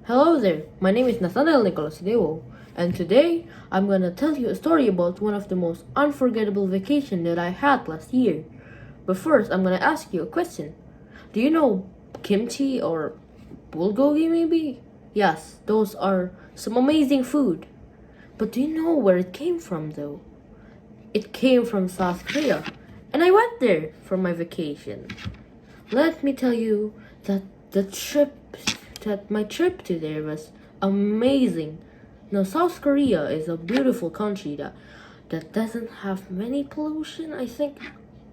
Hello there, my name is Nathanael Nicolas Sudewo, and today I'm gonna tell you a story about one of the most unforgettable vacation that I had last year. But first, I'm gonna ask you a question. Do you know kimchi or bulgogi maybe? Yes, those are some amazing food. But do you know where it came from though? It came from South Korea, and I went there for my vacation. Let me tell you that my trip to there was amazing. Now South Korea is a beautiful country that doesn't have many pollution, I think,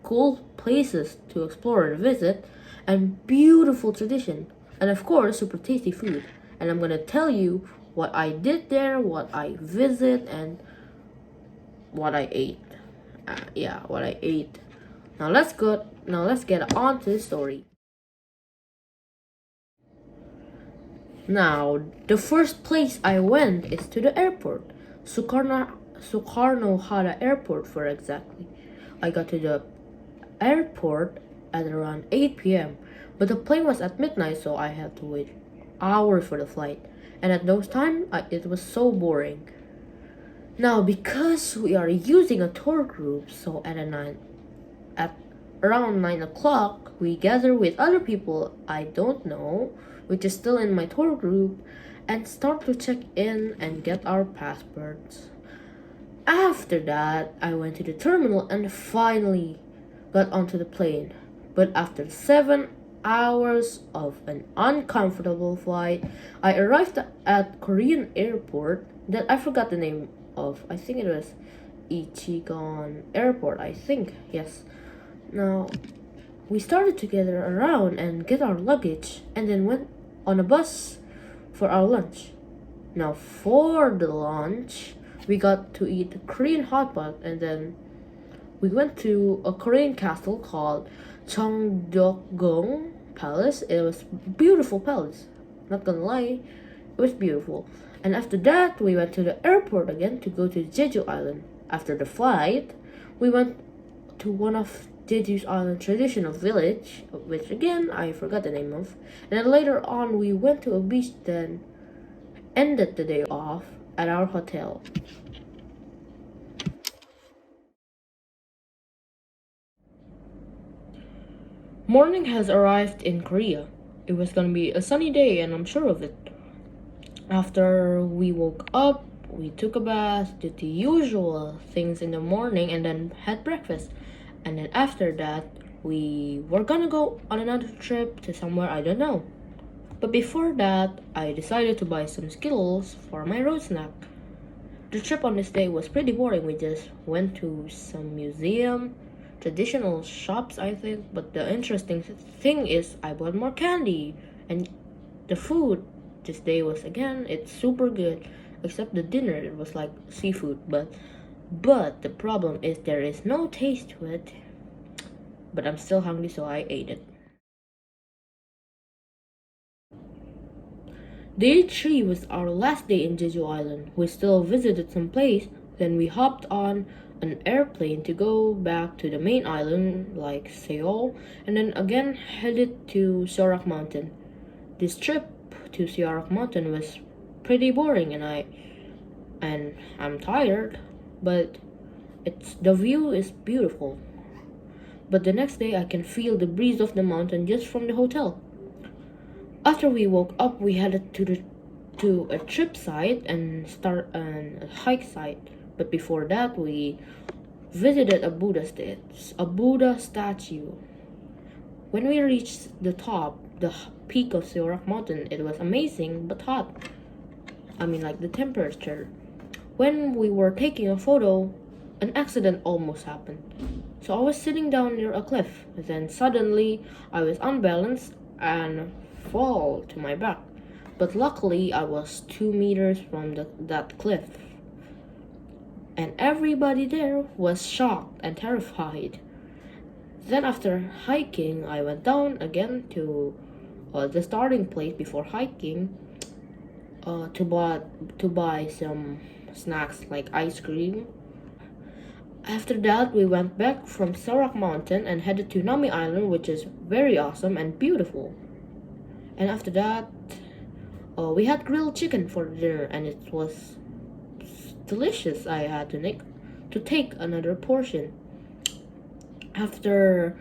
cool places to explore and visit, and beautiful tradition, and of course super tasty food. And I'm gonna tell you what I did there, what I visit, and what I ate. What I ate. Now let's get on to the story. Now, the first place I went is to the airport, Sukarno-Hara Airport for exactly. I got to the airport at around 8 p.m., but the plane was at midnight, so I had to wait hours for the flight. And at those times, it was so boring. Now, because we are using a tour group, so at around 9 o'clock, we gather with other people I don't know, which is still in my tour group, and start to check in and get our passports. After that, I went to the terminal and finally got onto the plane. But after 7 hours of an uncomfortable flight, I arrived at Korean airport that I forgot the name of. I think it was Ichigon Airport, I think. Yes. Now, we started to gather around and get our luggage and then went on a bus for our lunch. Now, for the lunch, we got to eat Korean hot pot, and then we went to a Korean castle called Cheongdeokgung Palace. It was a beautiful palace. Not gonna lie, it was beautiful. And after that, we went to the airport again to go to Jeju Island. After the flight, we went to one of Jeju's Island traditional village, which again I forgot the name of. And then later on, we went to a beach, then ended the day off at our hotel. Morning has arrived in Korea. It was gonna be a sunny day, and I'm sure of it. After we woke up, we took a bath, did the usual things in the morning, and then had breakfast. And then after that, we were gonna go on another trip to somewhere I don't know. But before that, I decided to buy some Skittles for my road snack. The trip on this day was pretty boring. We just went to some museum, traditional shops, I think. But the interesting thing is I bought more candy. And the food this day was, again, it's super good. Except the dinner, it was like seafood. But the problem is there is no taste to it. But I'm still hungry, so I ate it. Day 3 was our last day in Jeju Island. We still visited some place, then we hopped on an airplane to go back to the main island like Seoul, and then again headed to Sorak Mountain. This trip to Sorak Mountain was pretty boring, and I'm tired, but the view is beautiful. But the next day I can feel the breeze of the mountain just from the hotel. After we woke up, we headed to a trip site and start a hike site. But before that, we visited a Buddha statue. When we reached the top, the peak of Sorak Mountain, it was amazing but hot. I mean, like the temperature. When we were taking a photo, an accident almost happened. So I was sitting down near a cliff. Then suddenly, I was unbalanced and fall to my back. But luckily, I was 2 meters from that cliff. And everybody there was shocked and terrified. Then after hiking, I went down again to the starting place before hiking to buy some snacks like ice cream. After that, we went back from Sorak Mountain and headed to Nami Island, which is very awesome and beautiful. And after that, We had grilled chicken for dinner, and it was delicious. I had to take another portion. After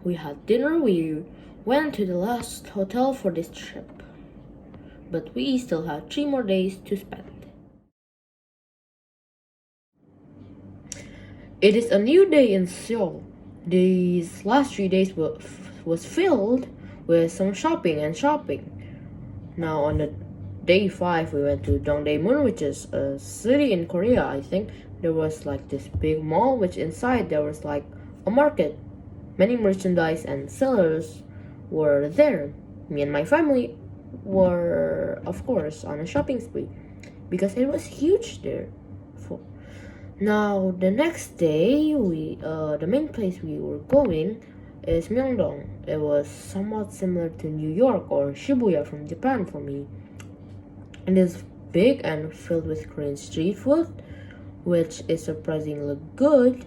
we had dinner, we went to the last hotel for this trip, but we still have 3 more days to spend. It is a new day in Seoul. These last 3 days was filled with some shopping and shopping. Now on the day 5, we went to Dongdaemun, which is a city in Korea, I think. There was like this big mall, which inside there was like a market. Many merchandise and sellers were there. Me and my family were, of course, on a shopping spree because it was huge there. Now the next day, the main place we were going is Myeongdong. It was somewhat similar to New York or Shibuya from Japan for me. It is big and filled with Korean street food, which is surprisingly good.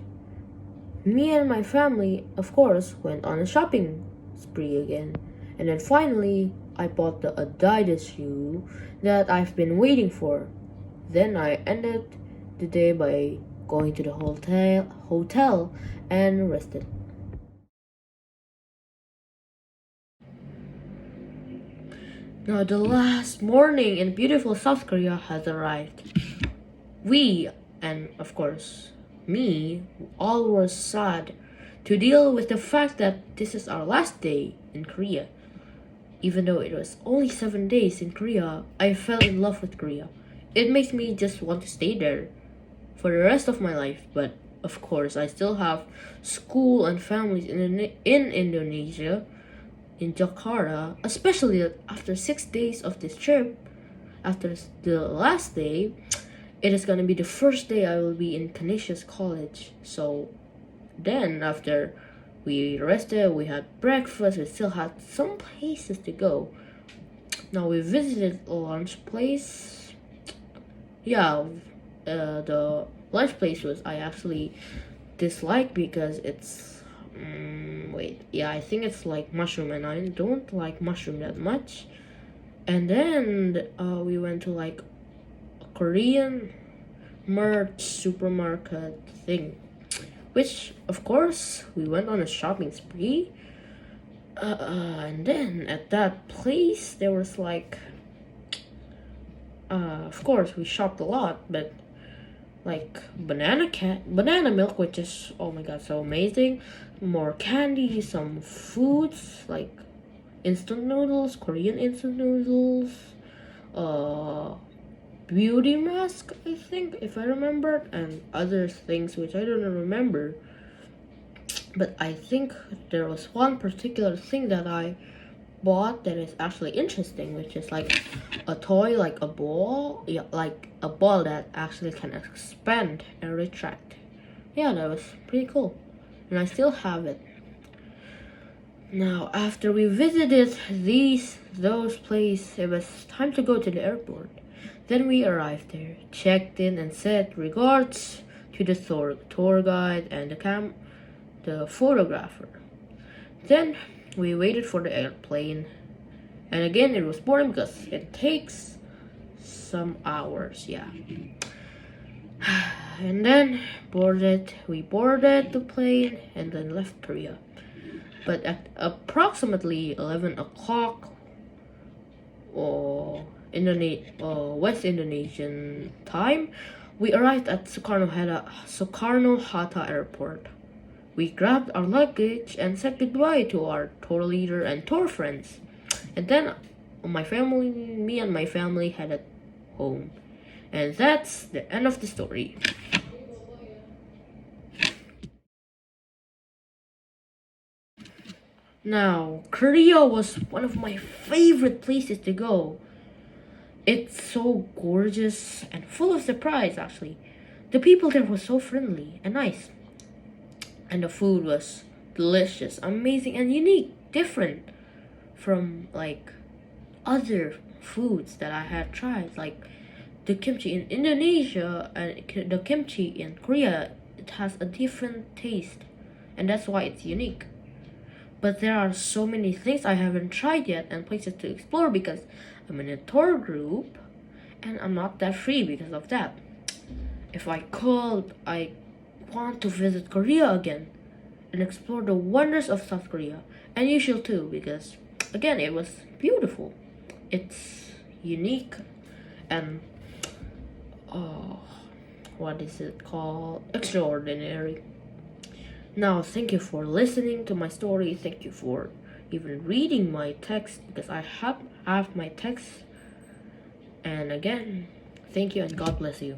Me and my family, of course, went on a shopping spree again. And then finally, I bought the Adidas shoe that I've been waiting for. Then I ended the day by going to the hotel and rested. Now the last morning in beautiful South Korea has arrived. We, and of course me, all were sad to deal with the fact that this is our last day in Korea. Even though it was only 7 days in Korea, I fell in love with Korea. It makes me just want to stay there for the rest of my life, but of course I still have school and families in Indonesia, in Jakarta, especially that after 6 days of this trip. After the last day, it is gonna be the first day I will be in Canisius College. So then after we rested, we had breakfast, we still had some places to go. Now we visited a lunch place. Yeah, the lunch place was I actually dislike because it's I think it's like mushroom, and I don't like mushroom that much. And then we went to like a Korean merch supermarket thing, which of course we went on a shopping spree. And then at that place there was like of course we shopped a lot, but like banana milk, which is, oh my god, so amazing. More candy, some foods like instant noodles, Korean instant noodles, beauty mask, I think, if I remember, and other things which I don't remember. But I think there was one particular thing that I bought that is actually interesting, which is like a toy, like a ball, like a ball that actually can expand and retract. Yeah, that was pretty cool, and I still have it. Now, after we visited those places, it was time to go to the airport. Then we arrived there, checked in, and said regards to the tour guide and the photographer. Then we waited for the airplane, and again it was boring because it takes some hours. Yeah. And then we boarded the plane and then left Korea. But at approximately 11 o'clock West Indonesian time, we arrived at Soekarno-Hatta Airport. We grabbed our luggage and said goodbye to our tour leader and tour friends. And then me and my family headed home. And that's the end of the story. Now, Korea was one of my favorite places to go. It's so gorgeous and full of surprise, actually. The people there were so friendly and nice. And the food was delicious, amazing, and unique, different from like other foods that I had tried. Like the kimchi in Indonesia and the kimchi in Korea, it has a different taste, and that's why it's unique. But there are so many things I haven't tried yet and places to explore because I'm in a tour group and I'm not that free because of that. If I could, I want to visit Korea again and explore the wonders of South Korea. And you should too, because again, it was beautiful. It's unique and what is it called? Extraordinary. Now, thank you for listening to my story. Thank you for even reading my text, because I have my text. And again, thank you and God bless you.